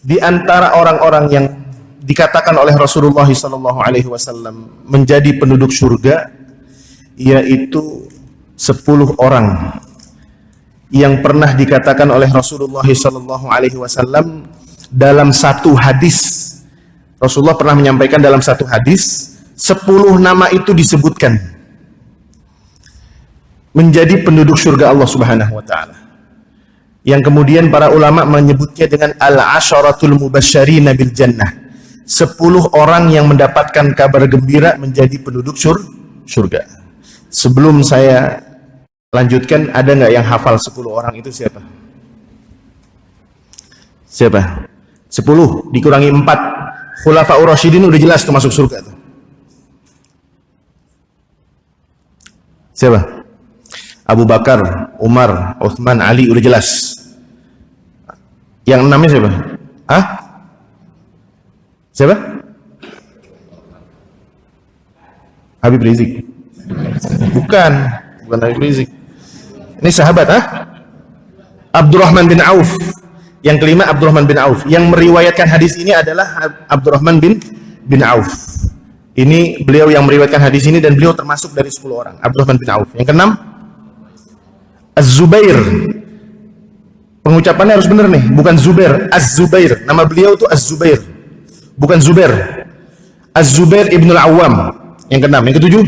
Di antara orang-orang yang dikatakan oleh Rasulullah SAW menjadi penduduk surga, yaitu 10 orang yang pernah dikatakan oleh Rasulullah SAW dalam satu hadis. Rasulullah pernah menyampaikan dalam satu hadis, 10 nama itu disebutkan menjadi penduduk surga Allah Subhanahu wa taala. Yang kemudian para ulama menyebutnya dengan al-asyaratul mubasysyirina bil jannah. 10 orang yang mendapatkan kabar gembira menjadi penduduk surga. Sebelum saya lanjutkan, ada nggak yang hafal 10 orang itu siapa? Siapa? 10 dikurangi 4. Khulafaur Rasyidin udah jelas tuh masuk surga tuh. Siapa? Abu Bakar, Umar, Utsman, Ali udah jelas. Yang 6-nya siapa? Hah? Siapa? Habib Rizik. Bukan Habib Rizik. Ini sahabat, Abdurrahman bin Auf. Yang kelima Abdurrahman bin Auf. Yang meriwayatkan hadis ini adalah Abdurrahman bin Auf. Ini beliau yang meriwayatkan hadis ini dan beliau termasuk dari 10 orang. Abdurrahman bin Auf. Yang keenam Az-Zubair. Pengucapannya harus benar nih, bukan Zubair, Az-Zubair. Nama beliau itu Az-Zubair, bukan Zubair. Az-Zubair ibn al-Awwam. Yang keenam. Yang ketujuh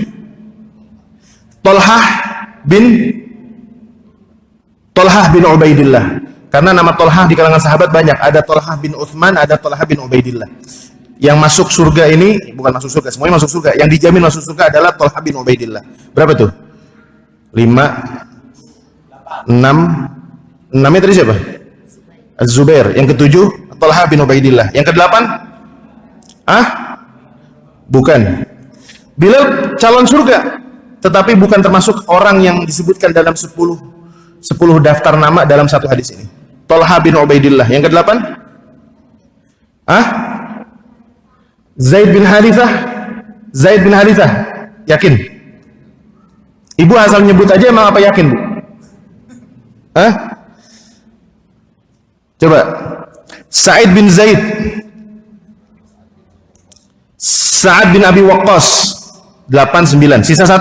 Tolhah bin Ubaidillah. Karena nama Tolhah di kalangan sahabat banyak. Ada Tolhah bin Utsman, ada Tolhah bin Ubaidillah. Yang masuk surga ini, bukan masuk surga, semuanya masuk surga. Yang dijamin masuk surga adalah Tolhah bin Ubaidillah. Berapa tuh? 5, 6. 6-nya tadi siapa? Az-Zubair. Yang ketujuh Tolhah bin Ubaidillah. Yang kedelapan? Bukan. Bilal calon surga, tetapi bukan termasuk orang yang disebutkan dalam 10 daftar nama dalam satu hadis ini. Tolhah bin Ubaidillah. Yang kedelapan? Zaid bin Harithah. Yakin? Ibu asal nyebut aja, emang apa yakin, Bu? Coba. Sa'id bin Zaid. Sa'ad bin Abi Waqqas. 8, 9. Sisa 1.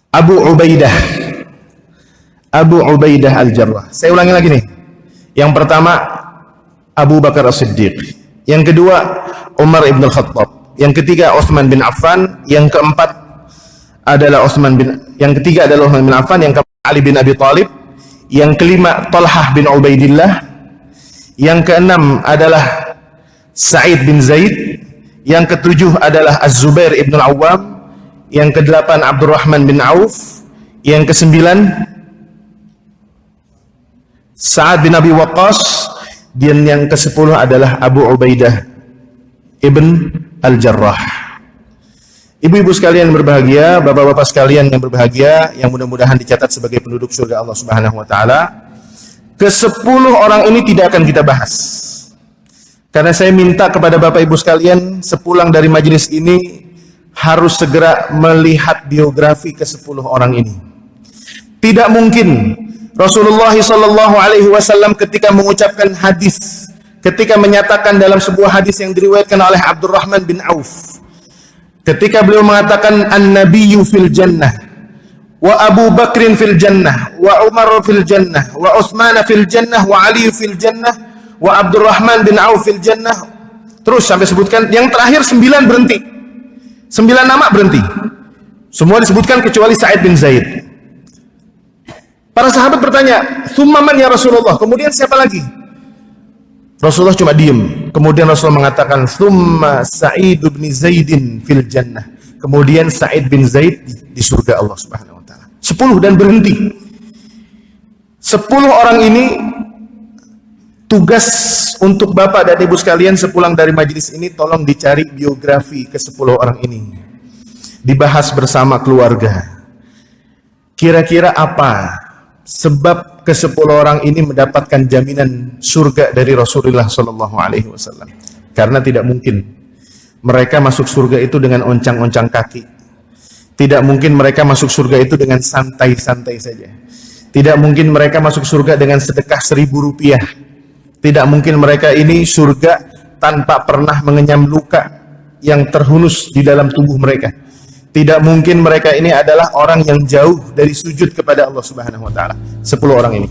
Abu Ubaidah Al-Jarrah. Saya ulangi lagi nih. Yang pertama Abu Bakar As-Siddiq. Yang kedua Umar ibn al-Khattab. Yang ketiga Utsman bin Affan. Yang keempat adalah yang ketiga adalah Utsman bin Affan. Yang keempat Ali bin Abi Thalib. Yang kelima Tolhah bin Ubaidillah. Yang keenam adalah Sa'id bin Zaid. Yang ketujuh adalah Az-Zubair ibn al-Awwam. Yang kedelapan Abdurrahman bin Auf. Yang kesembilan Sa'ad bin Abi Waqqas. Dan yang ke-10 adalah Abu Ubaidah ibn Al-Jarrah. Ibu-ibu sekalian yang berbahagia, bapak-bapak sekalian yang berbahagia, yang mudah-mudahan dicatat sebagai penduduk surga Allah Subhanahu wa taala. Ke-10 orang ini tidak akan kita bahas. Karena saya minta kepada bapak ibu sekalian sepulang dari majelis ini harus segera melihat biografi ke-10 orang ini. Tidak mungkin Rasulullah SAW ketika mengucapkan hadis, ketika menyatakan dalam sebuah hadis yang diriwayatkan oleh Abdurrahman bin Auf, ketika beliau mengatakan an-nabiyyu fil jannah wa Abu Bakrin fil jannah wa Umar fil jannah wa Utsman fil jannah wa Ali fil jannah wa Abdurrahman bin Auf fil jannah, terus sampai sebutkan yang terakhir 9 berhenti. 9 nama berhenti. Semua disebutkan kecuali Sa'id bin Zaid. Para sahabat bertanya, "Tsumma man ya Rasulullah?" Kemudian siapa lagi? Rasulullah cuma diem. Kemudian Rasulullah mengatakan, "Tsumma Sa'id bin Zaidin fil jannah." Kemudian Sa'id bin Zaid di surga Allah Subhanahu wa taala. 10 dan berhenti. 10 orang ini tugas untuk Bapak dan Ibu sekalian sepulang dari majelis ini, tolong dicari biografi ke-10 orang ini. Dibahas bersama keluarga. Kira-kira apa sebab ke-10 orang ini mendapatkan jaminan surga dari Rasulullah SAW? Karena tidak mungkin mereka masuk surga itu dengan oncang-oncang kaki. Tidak mungkin mereka masuk surga itu dengan santai-santai saja. Tidak mungkin mereka masuk surga dengan sedekah 1.000 rupiah. Tidak mungkin mereka ini surga tanpa pernah mengenyam luka yang terhunus di dalam tubuh mereka. Tidak mungkin mereka ini adalah orang yang jauh dari sujud kepada Allah Subhanahu wa taala. 10 orang ini.